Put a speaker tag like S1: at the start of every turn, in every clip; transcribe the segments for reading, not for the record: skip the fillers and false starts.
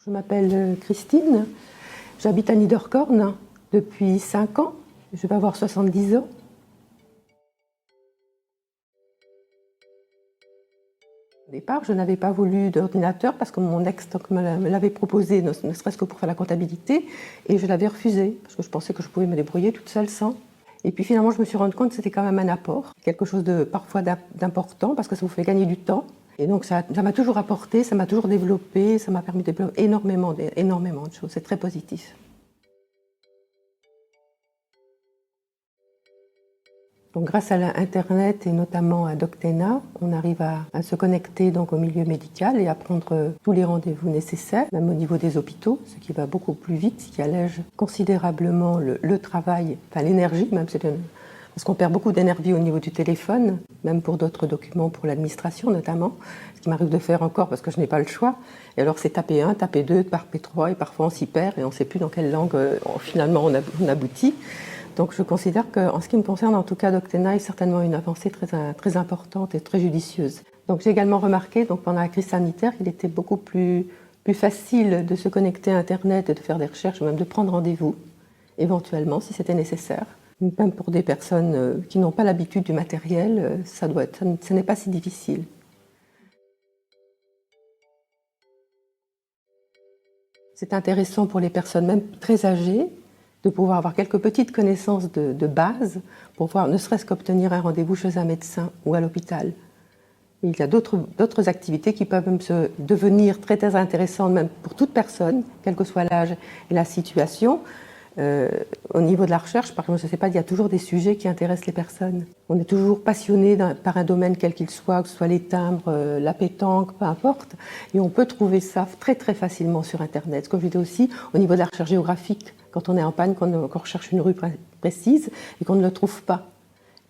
S1: Je m'appelle Christine, j'habite à Niederkorn depuis 5 ans, je vais avoir 70 ans. Au départ, je n'avais pas voulu d'ordinateur parce que mon ex me l'avait proposé, ne serait-ce que pour faire la comptabilité, et je l'avais refusé parce que je pensais que je pouvais me débrouiller toute seule sans. Et puis finalement, je me suis rendu compte que c'était quand même un apport, quelque chose de parfois d'important parce que ça vous fait gagner du temps. Et donc ça m'a toujours apporté, ça m'a toujours développé, ça m'a permis de développer énormément de choses, c'est très positif. Donc, grâce à l'Internet et notamment à Doctena, on arrive à se connecter donc au milieu médical et à prendre tous les rendez-vous nécessaires, même au niveau des hôpitaux, ce qui va beaucoup plus vite, ce qui allège considérablement le travail, enfin l'énergie même, parce qu'on perd beaucoup d'énergie au niveau du téléphone, même pour d'autres documents, pour l'administration notamment, ce qui m'arrive de faire encore parce que je n'ai pas le choix. Et alors c'est taper 1, taper 2, taper 3, et parfois on s'y perd et on ne sait plus dans quelle langue finalement on aboutit. Donc je considère qu'en ce qui me concerne, en tout cas, Doctena est certainement une avancée très importante et très judicieuse. Donc j'ai également remarqué, donc pendant la crise sanitaire, qu'il était beaucoup plus facile de se connecter à Internet et de faire des recherches, même de prendre rendez-vous, éventuellement, si c'était nécessaire. Même pour des personnes qui n'ont pas l'habitude du matériel, ce n'est pas si difficile. C'est intéressant pour les personnes même très âgées, de pouvoir avoir quelques petites connaissances de base pour pouvoir ne serait-ce qu'obtenir un rendez-vous chez un médecin ou à l'hôpital. Il y a d'autres activités qui peuvent même devenir très intéressantes même pour toute personne, quel que soit l'âge et la situation. Au niveau de la recherche, par exemple, je ne sais pas, il y a toujours des sujets qui intéressent les personnes. On est toujours passionné par un domaine quel qu'il soit, que ce soit les timbres, la pétanque, peu importe. Et on peut trouver ça très facilement sur Internet. Comme je disais aussi, au niveau de la recherche géographique, quand on est en panne, qu'on recherche une rue précise et qu'on ne le trouve pas.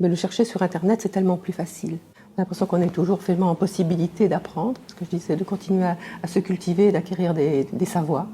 S1: Mais le chercher sur Internet, c'est tellement plus facile. On a l'impression qu'on est toujours vraiment en possibilité d'apprendre, ce que je disais, de continuer à se cultiver et d'acquérir des savoirs.